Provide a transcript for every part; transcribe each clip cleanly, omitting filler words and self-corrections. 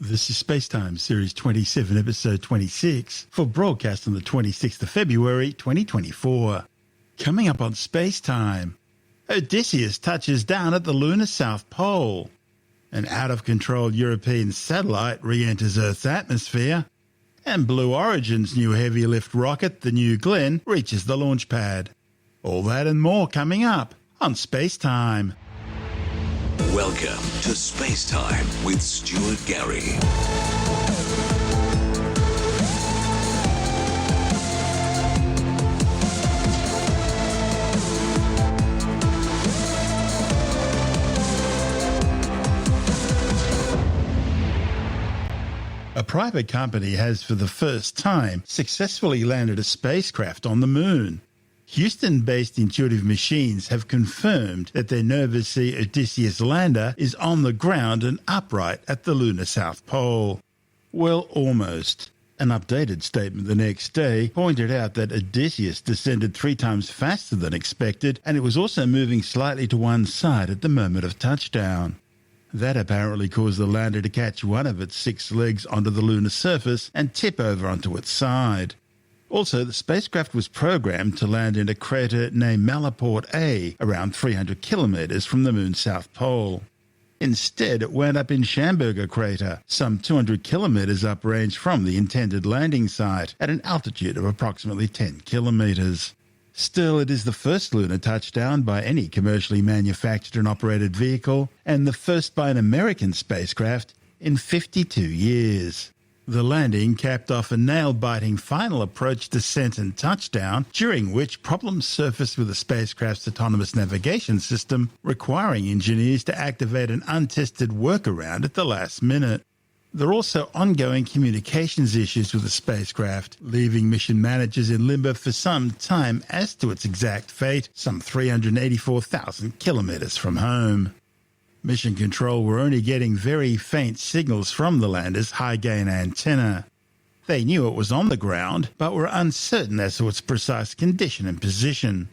This is SpaceTime, Series 27, Episode 26, for broadcast on the 26th of February, 2024. Coming up on SpaceTime, Odysseus touches down at the lunar South Pole. An out-of-control European satellite re-enters Earth's atmosphere. And Blue Origin's new heavy-lift rocket, the New Glenn, reaches the launch pad. All that and more coming up on SpaceTime. Welcome to SpaceTime with Stuart Gary. A private company has for the first time successfully landed a spacecraft on the moon. Houston-based Intuitive Machines have confirmed that their Nova-C Odysseus lander is on the ground and upright at the lunar South Pole. Well, almost. An updated statement the next day pointed out that Odysseus descended 3 times faster than expected, and it was also moving slightly to one side at the moment of touchdown. That apparently caused the lander to catch one of its 6 legs onto the lunar surface and tip over onto its side. Also, the spacecraft was programmed to land in a crater named Malaport A, around 300 kilometers from the moon's south pole. Instead, it wound up in Schamberger crater, some 200 kilometers uprange from the intended landing site, at an altitude of approximately 10 kilometers. Still, it is the first lunar touchdown by any commercially manufactured and operated vehicle, and the first by an American spacecraft in 52 years. The landing capped off a nail-biting final approach descent and touchdown, during which problems surfaced with the spacecraft's autonomous navigation system, requiring engineers to activate an untested workaround at the last minute. There are also ongoing communications issues with the spacecraft, leaving mission managers in limbo for some time as to its exact fate, some 384,000 kilometers from home. Mission Control were only getting very faint signals from the lander's high-gain antenna. They knew it was on the ground, but were uncertain as to its precise condition and position.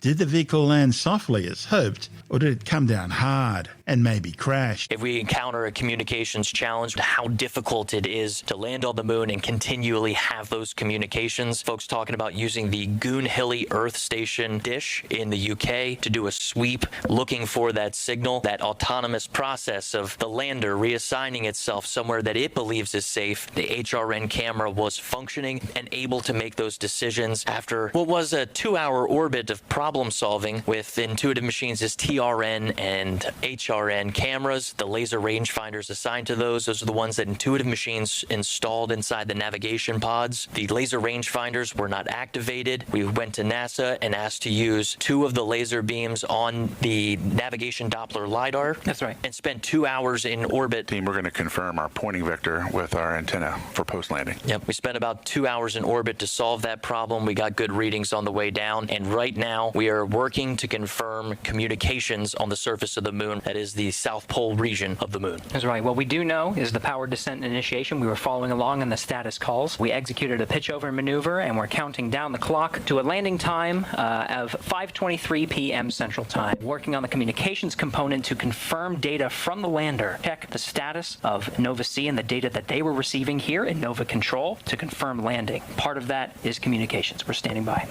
Did the vehicle land softly as hoped, or did it come down hard and maybe crash? If we encounter a communications challenge, how difficult it is to land on the moon and continually have those communications. Folks talking about using the Goonhilly Earth Station dish in the UK to do a sweep, looking for that signal, that autonomous process of the lander reassigning itself somewhere that it believes is safe. The HRN camera was functioning and able to make those decisions after what was a 2-hour orbit of problem solving with Intuitive Machines' TRN and HRN cameras. The laser rangefinders assigned to those are the ones that Intuitive Machines installed inside the navigation pods. The laser rangefinders were not activated. We went to NASA and asked to use 2 of the laser beams on the navigation Doppler LiDAR. That's right. And spent 2 hours in orbit. Team, we're going to confirm our pointing vector with our antenna for post-landing. Yep. We spent about 2 hours in orbit to solve that problem. We got good readings on the way down. And right now, we are working to confirm communications on the surface of the moon. That is the South Pole region of the moon. That's right. What we do know is the power descent initiation. We were following along on the status calls. We executed a pitch-over maneuver, and we're counting down the clock to a landing time of 5:23 p.m. Central Time. Working on the communications component to confirm data from the lander, check the status of Nova-C and the data that they were receiving here in Nova Control to confirm landing. Part of that is communications. We're standing by.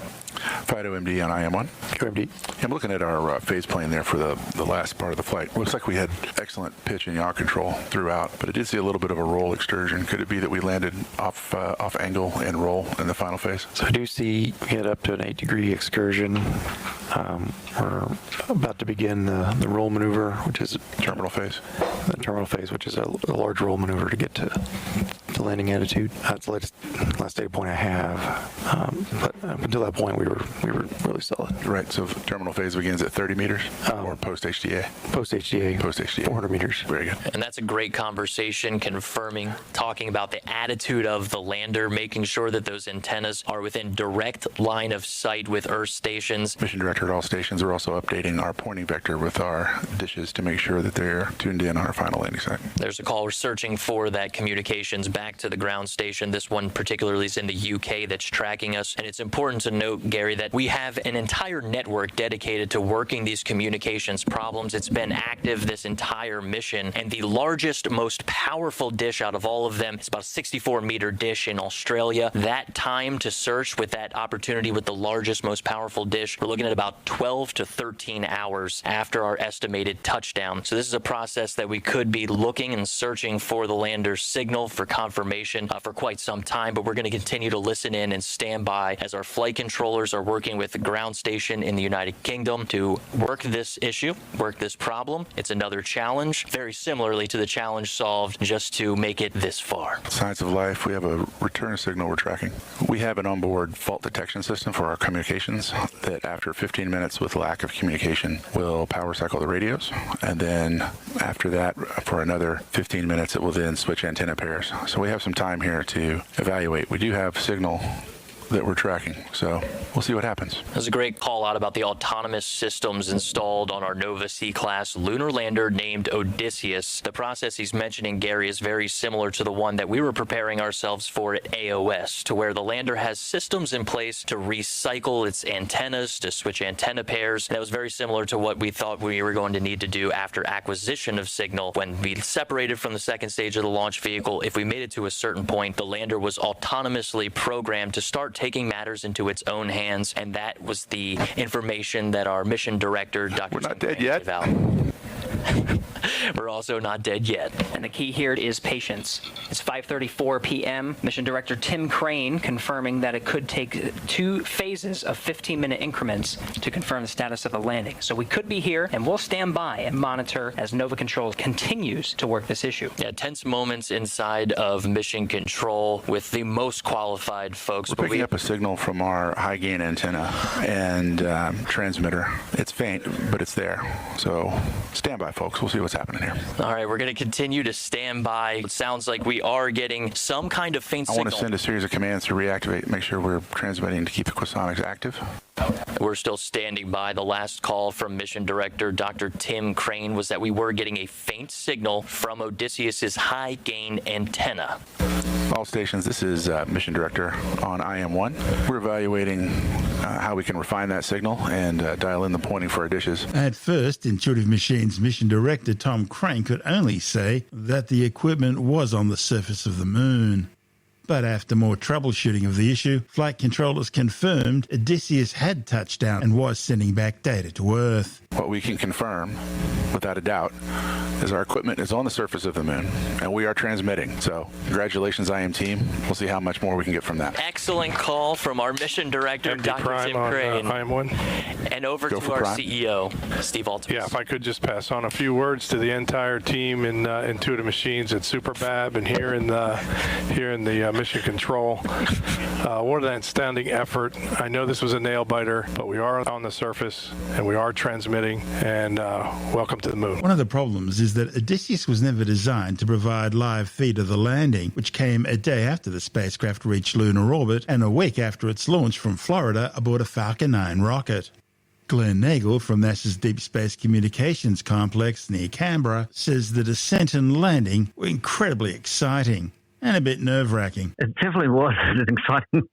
Fido MD on IM1. QMD. I'm looking at our phase plane there for the last part of the flight. Looks like we had excellent pitch and yaw control throughout, but I did see a little bit of a roll excursion. Could it be that we landed off angle and roll in the final phase? So I do see we had up to an 8-degree excursion. We're about to begin the roll maneuver, which is Terminal phase. The terminal phase, which is a large roll maneuver to get to the landing attitude. That's the last data point I have. But up until that point, we were really solid. Right. So terminal phase begins at 30 meters or post HDA. Post HDA. Post HDA. 400 meters. Very good. And that's a great conversation, confirming, talking about the attitude of the lander, making sure that those antennas are within direct line of sight with Earth stations. Mission Director monitored all stations. We're also updating our pointing vector with our dishes to make sure that they're tuned in on our final landing site. There's a call. We're searching for that communications back to the ground station. This one particularly is in the UK that's tracking us. And it's important to note, Gary, that we have an entire network dedicated to working these communications problems. It's been active this entire mission. And the largest, most powerful dish out of all of them is about a 64-meter dish in Australia. That time to search with that opportunity with the largest, most powerful dish, we're looking at about 12 to 13 hours after our estimated touchdown. So this is a process that we could be looking and searching for the lander's signal for confirmation for quite some time, but we're going to continue to listen in and stand by as our flight controllers are working with the ground station in the United Kingdom to work this issue, work this problem. It's another challenge, very similarly to the challenge solved just to make it this far. Science of life, we have a return signal we're tracking. We have an onboard fault detection system for our communications that after 15 minutes with lack of communication will power cycle the radios, and then after that for another 15 minutes it will then switch antenna pairs. So we have some time here to evaluate. We do have signal that we're tracking, so we'll see what happens. There's a great call out about the autonomous systems installed on our Nova-C class lunar lander named Odysseus. The process he's mentioning, Gary, is very similar to the one that we were preparing ourselves for at AOS, to where the lander has systems in place to recycle its antennas, to switch antenna pairs. That was very similar to what we thought we were going to need to do after acquisition of signal. When we separated from the second stage of the launch vehicle, if we made it to a certain point, the lander was autonomously programmed to start taking matters into its own hands, and that was the information that our mission director, Dr. We're not dead yet. We're also not dead yet. And the key here is patience. It's 5:34 p.m. Mission Director Tim Crane confirming that it could take 2 phases of 15-minute increments to confirm the status of the landing. So we could be here, and we'll stand by and monitor as Nova Control continues to work this issue. Yeah, tense moments inside of Mission Control with the most qualified folks. We're picking up a signal from our high-gain antenna and transmitter. It's faint, but it's there. So stand by, folks. We'll see what's happening here. All right, we're going to continue to stand by. It sounds like we are getting some kind of faint signal. I want to send a series of commands to reactivate, make sure we're transmitting to keep the Quasonics active. We're still standing by. The last call from Mission Director Dr. Tim Crane was that we were getting a faint signal from Odysseus's high-gain antenna. All stations, this is Mission Director on IM1. We're evaluating how we can refine that signal and dial in the pointing for our dishes. At first, Intuitive Machines Mission Director Tom Crane could only say that the equipment was on the surface of the moon. But after more troubleshooting of the issue, flight controllers confirmed Odysseus had touched down and was sending back data to Earth. What we can confirm, without a doubt, is our equipment is on the surface of the moon, and we are transmitting. So congratulations, IM team. We'll see how much more we can get from that. Excellent call from our Mission Director, Dr. Tim Crane. IM1. And over to our CEO, Steve Altemus. Yeah, if I could just pass on a few words to the entire team in Intuitive Machines at Superbab and here in the Mission Control. What an outstanding effort. I know this was a nail biter, but we are on the surface and we are transmitting, and welcome to the moon. One of the problems is that Odysseus was never designed to provide live feed of the landing, which came a day after the spacecraft reached lunar orbit and a week after its launch from Florida aboard a Falcon 9 rocket. Glenn Nagel from NASA's Deep Space Communications Complex near Canberra says the descent and landing were incredibly exciting and a bit nerve-wracking. It definitely was an exciting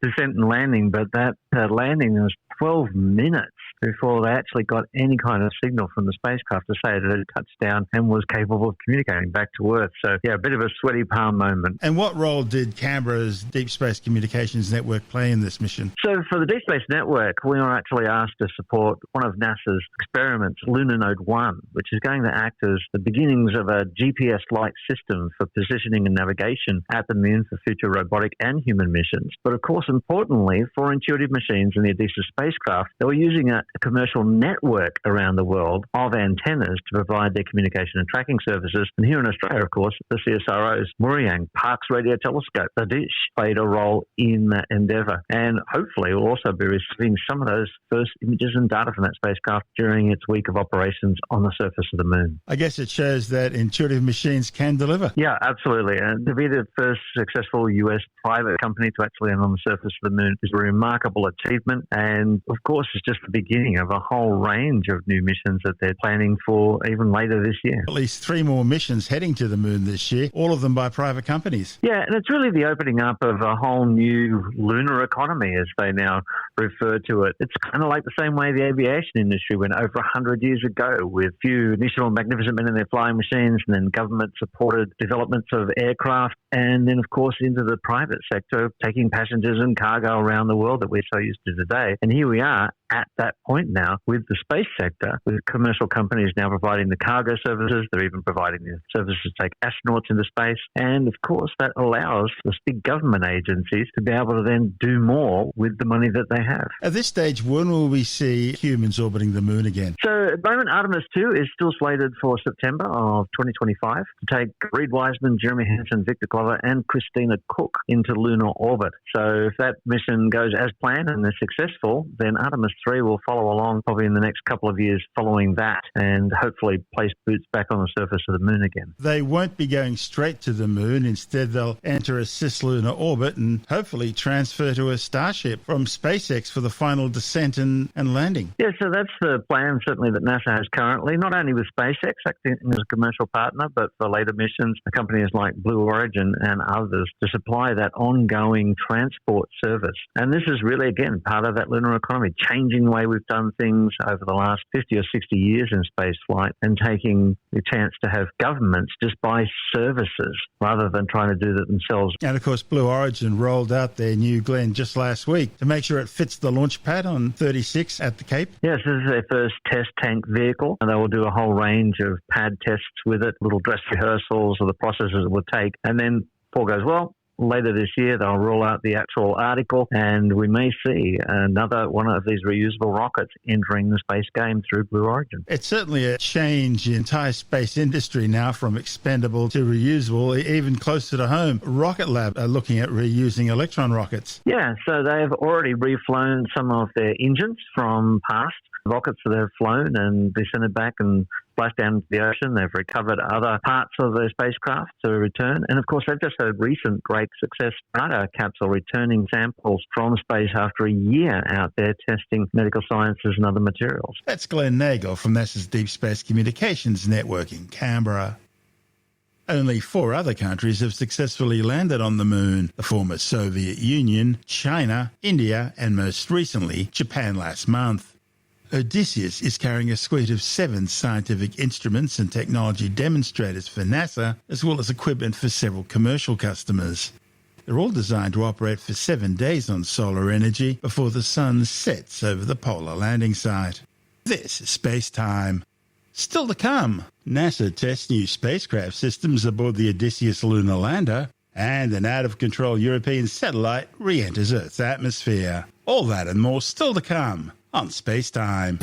descent and landing, but that landing was 12 minutes before they actually got any kind of signal from the spacecraft to say that it had touched down and was capable of communicating back to Earth. So, yeah, a bit of a sweaty palm moment. And what role did Canberra's Deep Space Communications Network play in this mission? So for the Deep Space Network, we were actually asked to support one of NASA's experiments, Lunar Node 1, which is going to act as the beginnings of a GPS-like system for positioning and navigation at the moon for future robotic and human missions. But of course, importantly, for Intuitive Machines and the Odysseus spacecraft, they were using a commercial network around the world of antennas to provide their communication and tracking services. And here in Australia, of course, the CSIRO's Muriang Parkes Radio Telescope, the dish, played a role in that endeavour. And hopefully we'll also be receiving some of those first images and data from that spacecraft during its week of operations on the surface of the moon. I guess it shows that Intuitive Machines can deliver. Yeah, absolutely. And to be the first successful US private company to actually land on the surface of the moon is a remarkable achievement. And of course, it's just the beginning beginning of a whole range of new missions that they're planning for even later this year. At least 3 more missions heading to the moon this year, all of them by private companies. Yeah, and it's really the opening up of a whole new lunar economy, as they now refer to it. It's kind of like the same way the aviation industry went over 100 years ago, with few initial magnificent men in their flying machines, and then government-supported developments of aircraft, and then, of course, into the private sector, taking passengers and cargo around the world that we're so used to today. And here we are at that point now with the space sector, with commercial companies now providing the cargo services. They're even providing the services to take astronauts into space. And, of course, that allows the big government agencies to be able to then do more with the money that they have. At this stage, when will we see humans orbiting the moon again? So at the moment, Artemis 2 is still slated for September of 2025 to take Reed Wiseman, Jeremy Hansen, Victor Glover and Christina Cook into lunar orbit. So if that mission goes as planned and they're successful, then Artemis 3 will follow along probably in the next couple of years following that and hopefully place boots back on the surface of the moon again. They won't be going straight to the moon. Instead, they'll enter a cislunar orbit and hopefully transfer to a Starship from SpaceX for the final descent and landing. Yeah, so that's the plan certainly that NASA has currently, not only with SpaceX acting as a commercial partner, but for later missions, companies like Blue Origin and others to supply that ongoing transport service. And this is really, again, part of that lunar economy, changing the way we've done things over the last 50 or 60 years in space flight and taking the chance to have governments just buy services rather than trying to do that themselves. And, of course, Blue Origin rolled out their new Glenn just last week to make sure it fits the launch pad on 36 at the Cape. Yes, this is their first test tank vehicle, and they will do a whole range of pad tests with it, little dress rehearsals of the processes it will take. And then, if all goes well, later this year, they'll roll out the actual article, and we may see another one of these reusable rockets entering the space game through Blue Origin. It's certainly a change in the entire space industry now, from expendable to reusable, even closer to home. Rocket Lab are looking at reusing Electron rockets. Yeah, so they've already reflown some of their engines from past rockets that they've flown and descended back and splashed down into the ocean. They've recovered other parts of their spacecraft to return. And, of course, they've just had recent great success. Rudder capsule returning samples from space after a year out there testing medical sciences and other materials. That's Glenn Nagel from NASA's Deep Space Communications Network in Canberra. Only 4 other countries have successfully landed on the moon: the former Soviet Union, China, India, and most recently, Japan last month. Odysseus is carrying a suite of 7 scientific instruments and technology demonstrators for NASA, as well as equipment for several commercial customers. They're all designed to operate for 7 days on solar energy before the sun sets over the polar landing site. This is SpaceTime. Still to come, NASA tests new spacecraft systems aboard the Odysseus lunar lander, and an out-of-control European satellite re-enters Earth's atmosphere. All that and more still to come on SpaceTime.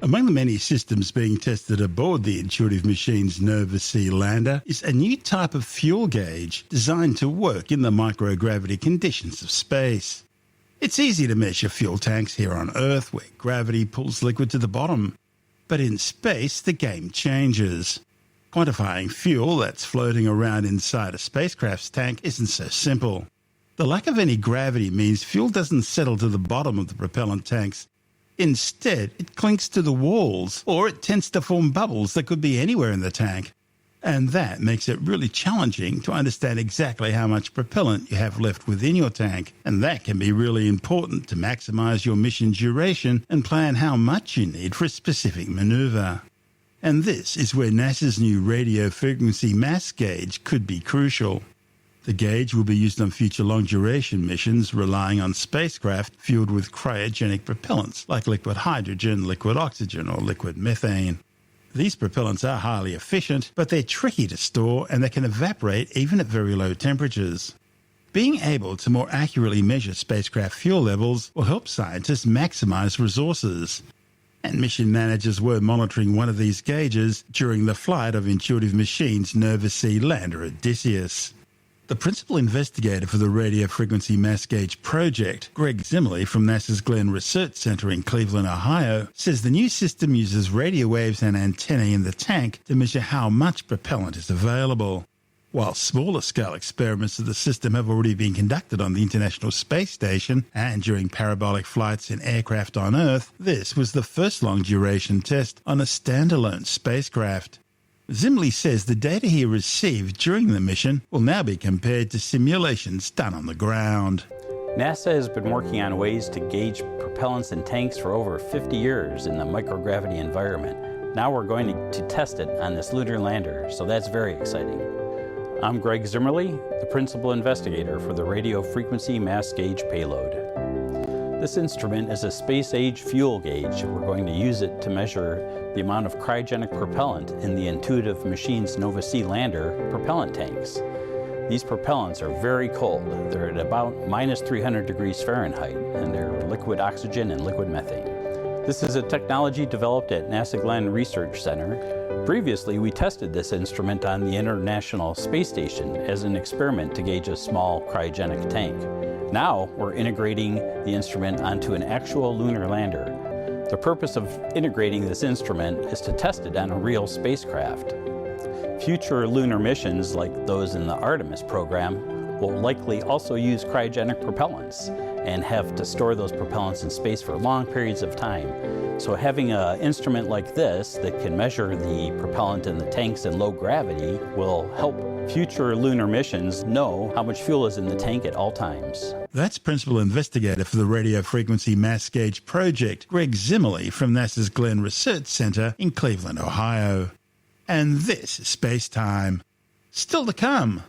Among the many systems being tested aboard the Intuitive Machines Nova-C lander is a new type of fuel gauge designed to work in the microgravity conditions of space. It's easy to measure fuel tanks here on Earth, where gravity pulls liquid to the bottom. But in space, the game changes. Quantifying fuel that's floating around inside a spacecraft's tank isn't so simple. The lack of any gravity means fuel doesn't settle to the bottom of the propellant tanks. Instead, it clinks to the walls, or it tends to form bubbles that could be anywhere in the tank. And that makes it really challenging to understand exactly how much propellant you have left within your tank. And that can be really important to maximize your mission duration and plan how much you need for a specific maneuver. And this is where NASA's new radio frequency mass gauge could be crucial. The gauge will be used on future long-duration missions relying on spacecraft fueled with cryogenic propellants like liquid hydrogen, liquid oxygen, or liquid methane. These propellants are highly efficient, but they're tricky to store and they can evaporate even at very low temperatures. Being able to more accurately measure spacecraft fuel levels will help scientists maximize resources. And mission managers were monitoring one of these gauges during the flight of Intuitive Machines' Nova-C lander Odysseus. The principal investigator for the Radio Frequency Mass Gauge project, Greg Zimmerly from NASA's Glenn Research Center in Cleveland, Ohio, says the new system uses radio waves and antennae in the tank to measure how much propellant is available. While smaller-scale experiments of the system have already been conducted on the International Space Station and during parabolic flights in aircraft on Earth, this was the first long-duration test on a standalone spacecraft. Zimmerly says the data he received during the mission will now be compared to simulations done on the ground. NASA has been working on ways to gauge propellants in tanks for over 50 years in the microgravity environment. Now we're going to test it on this lunar lander, so that's very exciting. I'm Greg Zimmerly, the principal investigator for the Radio Frequency Mass Gauge payload. This instrument is a space-age fuel gauge. We're going to use it to measure the amount of cryogenic propellant in the Intuitive Machines Nova-C lander propellant tanks. These propellants are very cold. They're at about minus 300 degrees Fahrenheit, and they're liquid oxygen and liquid methane. This is a technology developed at NASA Glenn Research Center. Previously, we tested this instrument on the International Space Station as an experiment to gauge a small cryogenic tank. Now, we're integrating the instrument onto an actual lunar lander. The purpose of integrating this instrument is to test it on a real spacecraft. Future lunar missions, like those in the Artemis program, will likely also use cryogenic propellants and have to store those propellants in space for long periods of time. So having an instrument like this that can measure the propellant in the tanks in low gravity will help future lunar missions know how much fuel is in the tank at all times. That's principal investigator for the Radio Frequency Mass Gauge project, Greg Zimmerly from NASA's Glenn Research Center in Cleveland, Ohio. And this is SpaceTime. Still to come.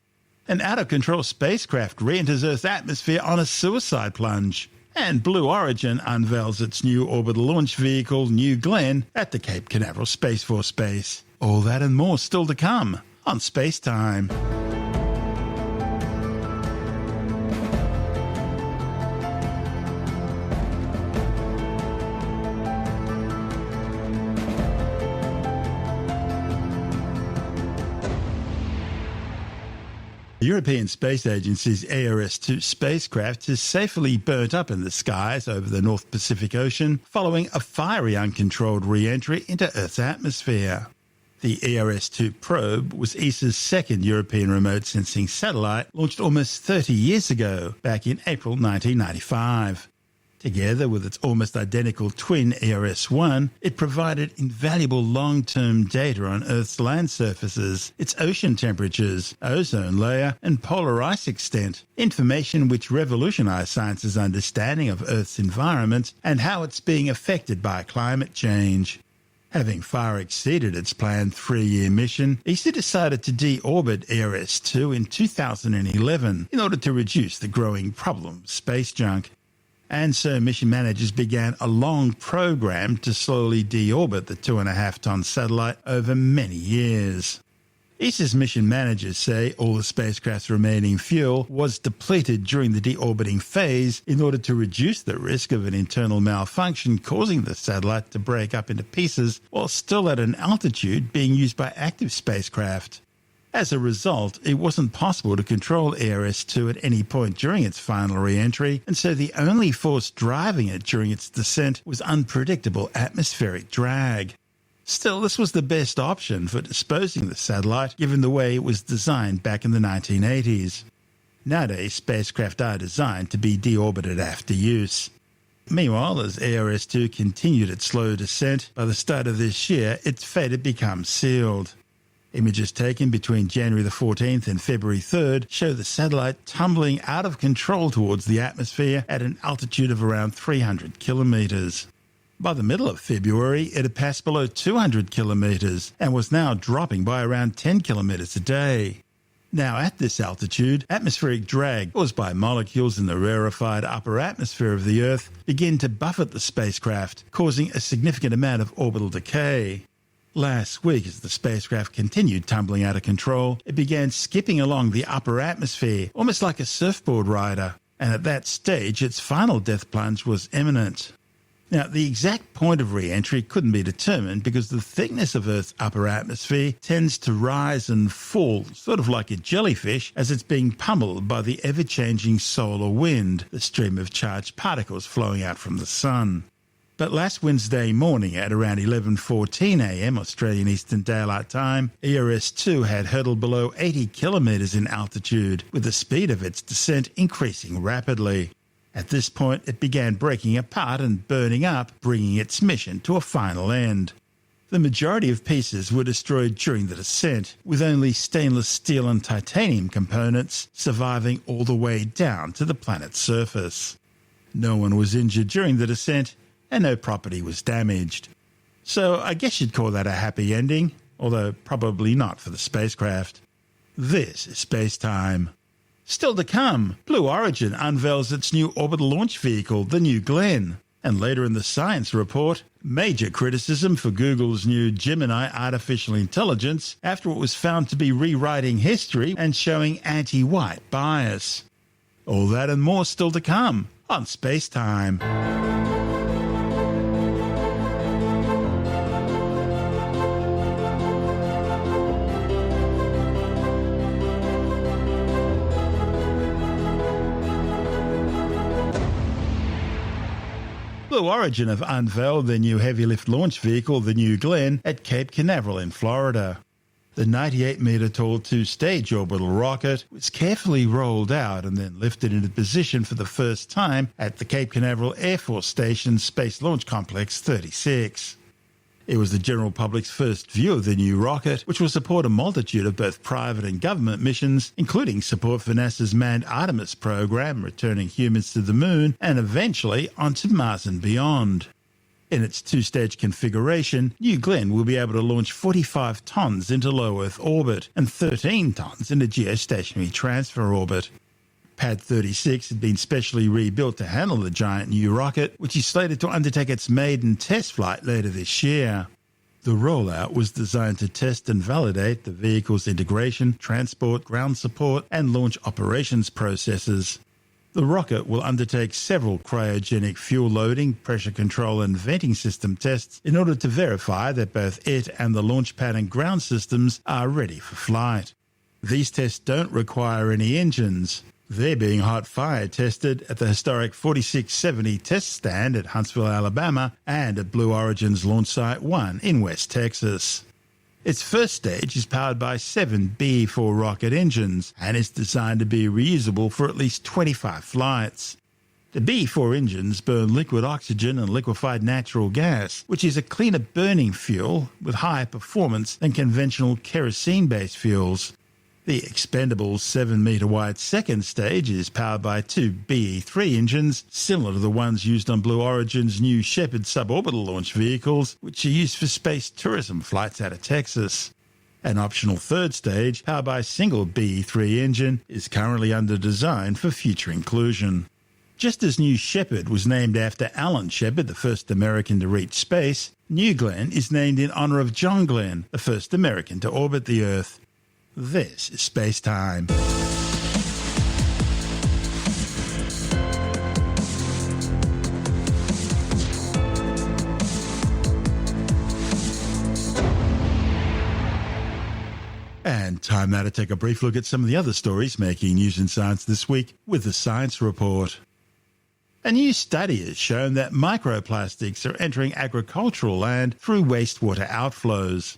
An out-of-control spacecraft re-enters Earth's atmosphere on a suicide plunge. And Blue Origin unveils its new orbital launch vehicle, New Glenn, at the Cape Canaveral Space Force Base. All that and more still to come on SpaceTime. The European Space Agency's ARS-2 spacecraft has safely burnt up in the skies over the North Pacific Ocean following a fiery uncontrolled re-entry into Earth's atmosphere. The ARS-2 probe was ESA's second European remote sensing satellite, launched almost 30 years ago, back in April 1995. Together with its almost identical twin ARS-1, it provided invaluable long-term data on Earth's land surfaces, its ocean temperatures, ozone layer, and polar ice extent, information which revolutionized science's understanding of Earth's environment and how it's being affected by climate change. Having far exceeded its planned 3-year mission, ESA decided to deorbit ARS-2 in 2011 in order to reduce the growing problem of space junk. And so mission managers began a long program to slowly deorbit the 2.5-ton satellite over many years. ESA's mission managers say all the spacecraft's remaining fuel was depleted during the deorbiting phase in order to reduce the risk of an internal malfunction causing the satellite to break up into pieces while still at an altitude being used by active spacecraft. As a result, it wasn't possible to control ARS-2 at any point during its final re-entry, and so the only force driving it during its descent was unpredictable atmospheric drag. Still, this was the best option for disposing the satellite, given the way it was designed back in the 1980s. Nowadays, spacecraft are designed to be deorbited after use. Meanwhile, as ARS-2 continued its slow descent, by the start of this year, its fate had become sealed. Images taken between January the 14th and February 3rd show the satellite tumbling out of control towards the atmosphere at an altitude of around 300 kilometers. By the middle of February, it had passed below 200 kilometers and was now dropping by around 10 kilometers a day. Now at this altitude, atmospheric drag caused by molecules in the rarefied upper atmosphere of the Earth begin to buffet the spacecraft, causing a significant amount of orbital decay. Last week, as the spacecraft continued tumbling out of control, it began skipping along the upper atmosphere, almost like a surfboard rider, and at that stage its final death plunge was imminent. Now, the exact point of re-entry couldn't be determined because the thickness of Earth's upper atmosphere tends to rise and fall, sort of like a jellyfish, as it's being pummeled by the ever-changing solar wind, the stream of charged particles flowing out from the sun. But last Wednesday morning at around 11:14 a.m. Australian Eastern Daylight Time, ERS-2 had hurtled below 80 kilometres in altitude, with the speed of its descent increasing rapidly. At this point, it began breaking apart and burning up, bringing its mission to a final end. The majority of pieces were destroyed during the descent, with only stainless steel and titanium components surviving all the way down to the planet's surface. No one was injured during the descent, and no property was damaged. So I guess you'd call that a happy ending, although probably not for the spacecraft. This is SpaceTime. Still to come, Blue Origin unveils its new orbital launch vehicle, the New Glenn. And later in the science report, major criticism for Google's new Gemini artificial intelligence after it was found to be rewriting history and showing anti-white bias. All that and more still to come on SpaceTime. Blue Origin have unveiled their new heavy-lift launch vehicle, the New Glenn, at Cape Canaveral in Florida. The 98-metre-tall two-stage orbital rocket was carefully rolled out and then lifted into position for the first time at the Cape Canaveral Air Force Station Space Launch Complex 36. It was the general public's first view of the new rocket, which will support a multitude of both private and government missions, including support for NASA's manned Artemis program, returning humans to the Moon, and eventually onto Mars and beyond. In its two-stage configuration, New Glenn will be able to launch 45 tons into low Earth orbit and 13 tons into geostationary transfer orbit. Pad 36 had been specially rebuilt to handle the giant new rocket, which is slated to undertake its maiden test flight later this year. The rollout was designed to test and validate the vehicle's integration, transport, ground support, and launch operations processes. The rocket will undertake several cryogenic fuel loading, pressure control, and venting system tests in order to verify that both it and the launch pad and ground systems are ready for flight. These tests don't require any engines. They're being hot fire tested at the historic 4670 test stand at Huntsville, Alabama, and at Blue Origin's Launch Site 1 in West Texas. Its first stage is powered by 7 BE-4 rocket engines and is designed to be reusable for at least 25 flights. The BE-4 engines burn liquid oxygen and liquefied natural gas, which is a cleaner burning fuel with higher performance than conventional kerosene-based fuels. The expendable 7-metre-wide second stage is powered by 2 BE-3 engines, similar to the ones used on Blue Origin's new Shepard suborbital launch vehicles, which are used for space tourism flights out of Texas. An optional third stage, powered by a single BE-3 engine, is currently under design for future inclusion. Just as New Shepard was named after Alan Shepard, the first American to reach space, New Glenn is named in honour of John Glenn, the first American to orbit the Earth. This is SpaceTime. And time now to take a brief look at some of the other stories making news in science this week with the Science Report. A new study has shown that microplastics are entering agricultural land through wastewater outflows.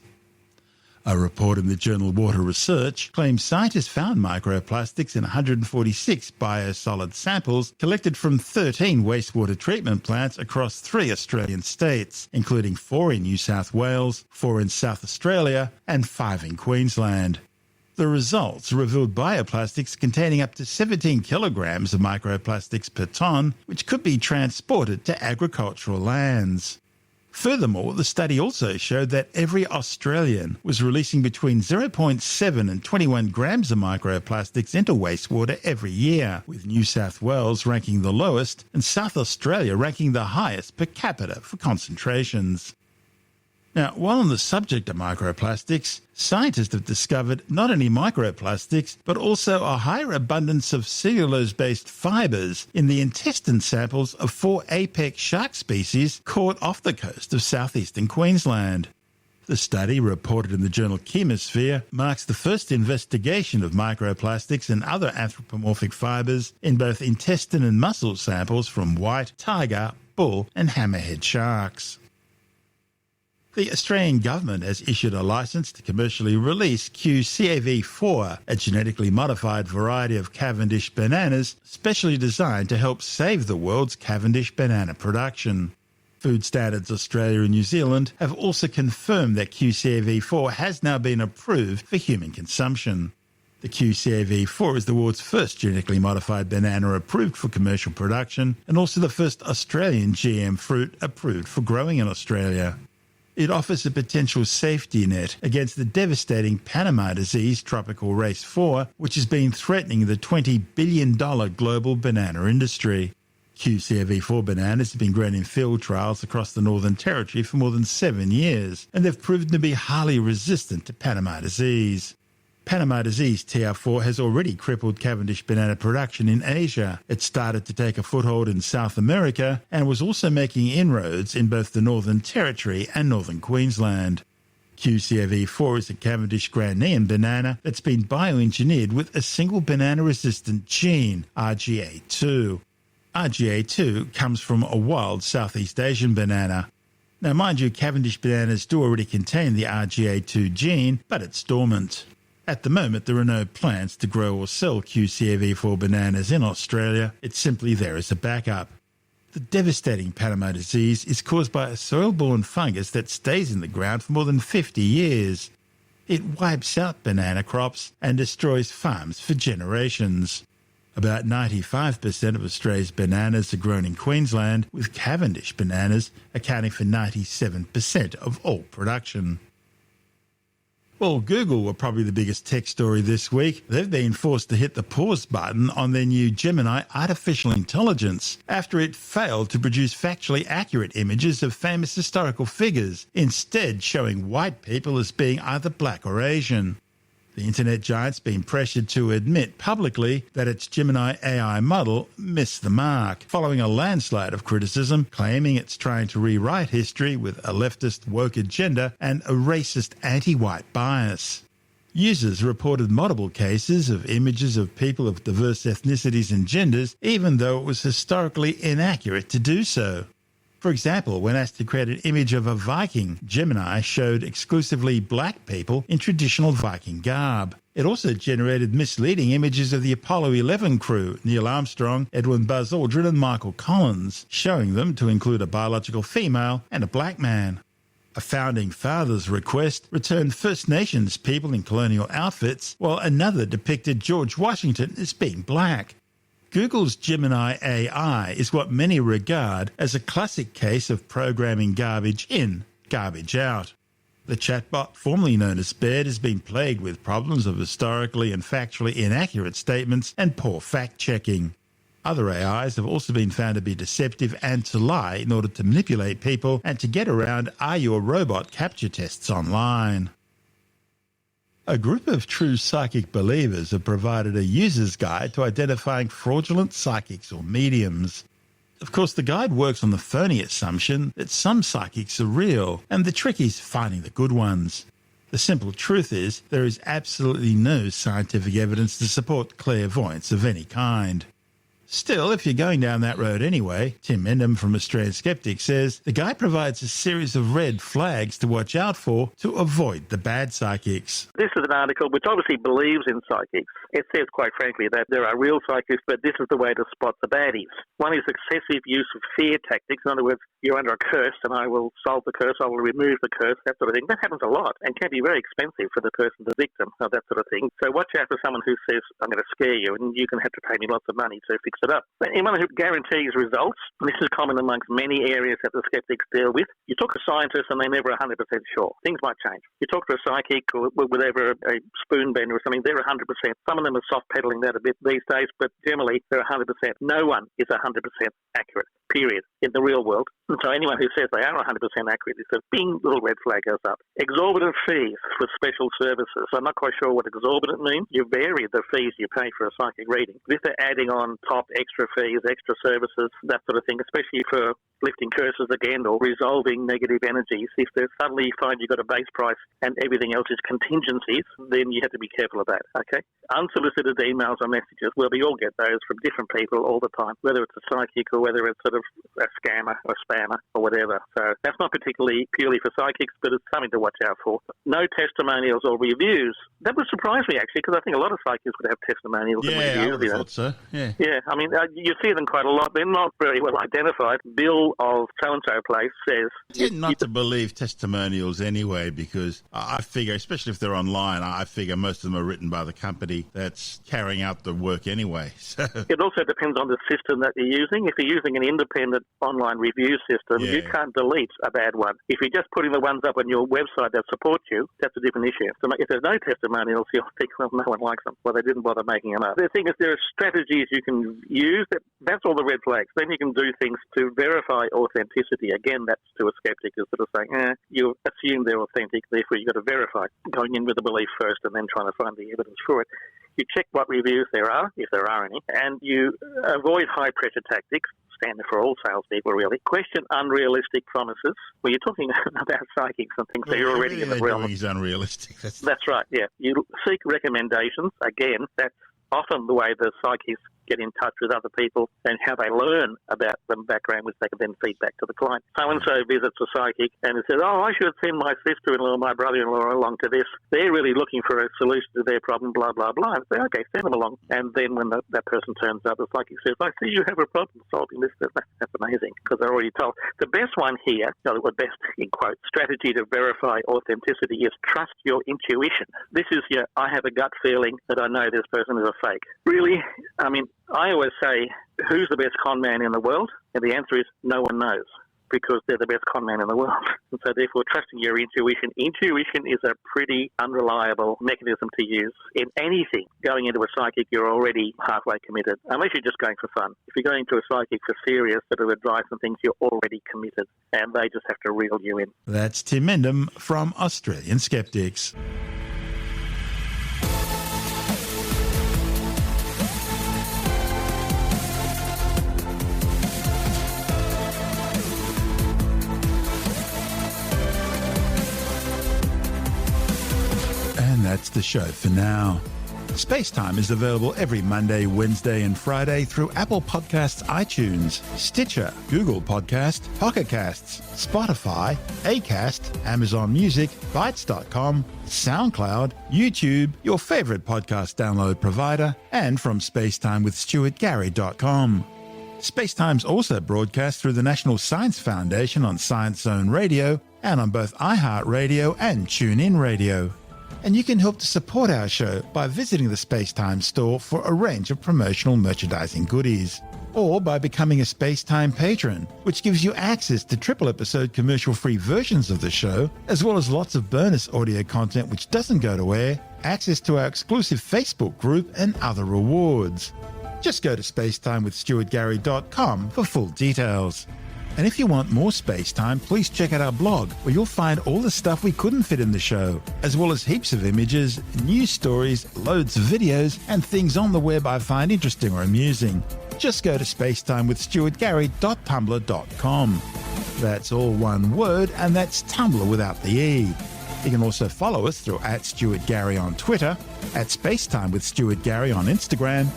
A report in the journal Water Research claims scientists found microplastics in 146 biosolid samples collected from 13 wastewater treatment plants across 3 Australian states, including 4 in New South Wales, 4 in South Australia, and 5 in Queensland. The results revealed bioplastics containing up to 17 kilograms of microplastics per tonne, which could be transported to agricultural lands. Furthermore, the study also showed that every Australian was releasing between 0.7 and 21 grams of microplastics into wastewater every year, with New South Wales ranking the lowest and South Australia ranking the highest per capita for concentrations. Now, while on the subject of microplastics, scientists have discovered not only microplastics, but also a higher abundance of cellulose-based fibres in the intestine samples of 4 apex shark species caught off the coast of southeastern Queensland. The study, reported in the journal Chemosphere, marks the first investigation of microplastics and other anthropomorphic fibres in both intestine and muscle samples from white, tiger, bull and hammerhead sharks. The Australian government has issued a licence to commercially release QCAV4, a genetically modified variety of Cavendish bananas specially designed to help save the world's Cavendish banana production. Food Standards Australia and New Zealand have also confirmed that QCAV4 has now been approved for human consumption. The QCAV4 is the world's first genetically modified banana approved for commercial production and also the first Australian GM fruit approved for growing in Australia. It offers a potential safety net against the devastating Panama disease tropical race 4, which has been threatening the $20 billion global banana industry. QCAV4 bananas have been grown in field trials across the Northern Territory for more than 7 years, and they've proven to be highly resistant to Panama disease. Panama disease TR4 has already crippled Cavendish banana production in Asia. It started to take a foothold in South America and was also making inroads in both the Northern Territory and Northern Queensland. QCAV4 is a Cavendish Ghanaian banana that's been bioengineered with a single banana-resistant gene, RGA2. RGA2 comes from a wild Southeast Asian banana. Now, mind you, Cavendish bananas do already contain the RGA2 gene, but it's dormant. At the moment, there are no plans to grow or sell QCAV4 bananas in Australia. It's simply there as a backup. The devastating Panama disease is caused by a soil-borne fungus that stays in the ground for more than 50 years. It wipes out banana crops and destroys farms for generations. About 95% of Australia's bananas are grown in Queensland, with Cavendish bananas accounting for 97% of all production. Well, Google were probably the biggest tech story this week. They've been forced to hit the pause button on their new Gemini artificial intelligence after it failed to produce factually accurate images of famous historical figures, instead showing white people as being either black or Asian. The internet giant's been pressured to admit publicly that its Gemini AI model missed the mark, following a landslide of criticism claiming it's trying to rewrite history with a leftist woke agenda and a racist anti-white bias. Users reported multiple cases of images of people of diverse ethnicities and genders, even though it was historically inaccurate to do so. For example, when asked to create an image of a Viking, Gemini showed exclusively black people in traditional Viking garb. It also generated misleading images of the Apollo 11 crew, Neil Armstrong, Edwin Buzz Aldrin and Michael Collins, showing them to include a biological female and a black man. A founding father's request returned First Nations people in colonial outfits, while another depicted George Washington as being black. Google's Gemini AI is what many regard as a classic case of programming garbage in, garbage out. The chatbot, formerly known as Baird, has been plagued with problems of historically and factually inaccurate statements and poor fact-checking. Other AIs have also been found to be deceptive and to lie in order to manipulate people and to get around "Are you a robot?" capture tests online. A group of true psychic believers have provided a user's guide to identifying fraudulent psychics or mediums. Of course, the guide works on the phony assumption that some psychics are real, and the trick is finding the good ones. The simple truth is there is absolutely no scientific evidence to support clairvoyance of any kind. Still, if you're going down that road anyway, Tim Mendham from Australian Skeptic says the guide provides a series of red flags to watch out for to avoid the bad psychics. This is an article which obviously believes in psychics. It says, quite frankly, that there are real psychics, but this is the way to spot the baddies. One is excessive use of fear tactics. In other words, you're under a curse and I will solve the curse, I will remove the curse, that sort of thing. That happens a lot and can be very expensive for the person, the victim, that sort of thing. So watch out for someone who says, I'm going to scare you and you can have to pay me lots of money to fix backs it up. Anyone who guarantees results, and this is common amongst many areas that the skeptics deal with, you talk to scientists and they're never 100% sure. Things might change. You talk to a psychic or whatever, a spoon bender or something, they're 100%. Some of them are soft-pedaling that a bit these days, but generally they're 100%. No one is 100% accurate, period, in the real world. And so anyone who says they are 100% accurate, it's a bing, little red flag goes up. Exorbitant fees for special services. I'm not quite sure what exorbitant means. You vary the fees you pay for a psychic reading. If they're adding on top extra fees, extra services, that sort of thing, especially for lifting curses again or resolving negative energies, if they suddenly find you've got a base price and everything else is contingencies, then you have to be careful of that, okay? Unsolicited emails or messages, well, we all get those from different people all the time, whether it's a psychic or whether it's sort of a scammer or spammer or whatever. So that's not particularly purely for psychics, but it's something to watch out for. No testimonials or reviews. That would surprise me, actually, because I think a lot of psychics would have testimonials and reviews. Yeah, I would have thought so. Yeah, I mean, you see them quite a lot. They're not very well identified. Bill of so-and-so place says... I tend not to believe testimonials anyway, because I figure, especially if they're online, I figure most of them are written by the company that's carrying out the work anyway. So it also depends on the system that you're using. If you're using an independent online review system, you can't delete a bad one. If you're just putting the ones up on your website that support you, that's a different issue. So if there's no testimonials, you'll think, well, no one likes them. Well, they didn't bother making them up. The thing is, there are strategies you can use. That's all the red flags. Then you can do things to verify authenticity. Again, that's to a skeptic, is sort of saying, you assume they're authentic, therefore you've got to verify. Going in with a belief first and then trying to find the evidence for it. You check what reviews there are, if there are any, and you avoid high-pressure tactics, standard for all salespeople, really. Question unrealistic promises. Well, you're talking about psychics and things, so you're already in the realm. Is unrealistic. That's right, yeah. You seek recommendations. Again, that's often the way the psychics get in touch with other people and how they learn about the background, which they can then feed back to the client. So-and-so visits a psychic and it says, I should send my sister-in-law or my brother-in-law along to this. They're really looking for a solution to their problem, blah, blah, blah. I say, okay, send them along. And then when that person turns up, the psychic says, I see you have a problem solving this. That's amazing, because they're already told. The best one here, the best, in quotes, strategy to verify authenticity is trust your intuition. This is I have a gut feeling that I know this person is a fake. Really? I mean, I always say, who's the best con man in the world? And the answer is no one knows, because they're the best con man in the world. And so therefore, trusting your intuition. Intuition is a pretty unreliable mechanism to use in anything. Going into a psychic, you're already halfway committed, unless you're just going for fun. If you're going to a psychic for serious sort of advice and things, you're already committed, and they just have to reel you in. That's Tim Mendham from Australian Skeptics. That's the show for now. SpaceTime is available every Monday, Wednesday and Friday through Apple Podcasts, iTunes, Stitcher, Google Podcast, Pocket Casts, Spotify, Acast, Amazon Music, Bytes.com, SoundCloud, YouTube, your favourite podcast download provider, and from spacetimewithstuartgary.com. SpaceTime's also broadcast through the National Science Foundation on Science Zone Radio and on both iHeartRadio and TuneIn Radio. And you can help to support our show by visiting the SpaceTime store for a range of promotional merchandising goodies, or by becoming a SpaceTime patron, which gives you access to triple-episode commercial-free versions of the show, as well as lots of bonus audio content which doesn't go to air, access to our exclusive Facebook group, and other rewards. Just go to spacetimewithstuartgary.com for full details. And if you want more SpaceTime, please check out our blog, where you'll find all the stuff we couldn't fit in the show, as well as heaps of images, news stories, loads of videos, and things on the web I find interesting or amusing. Just go to spacetimewithstuartgary.tumblr.com. That's all one word, and that's Tumblr without the E. You can also follow us through @StuartGary on Twitter, @SpaceTimeWithStuartGary on Instagram,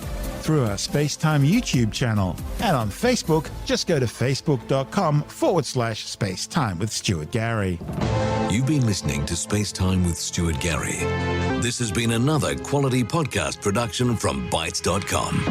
through our SpaceTime YouTube channel, and on Facebook, just go to facebook.com/SpaceTime with Stuart Gary. You've been listening to SpaceTime with Stuart Gary. This has been another quality podcast production from Bytes.com.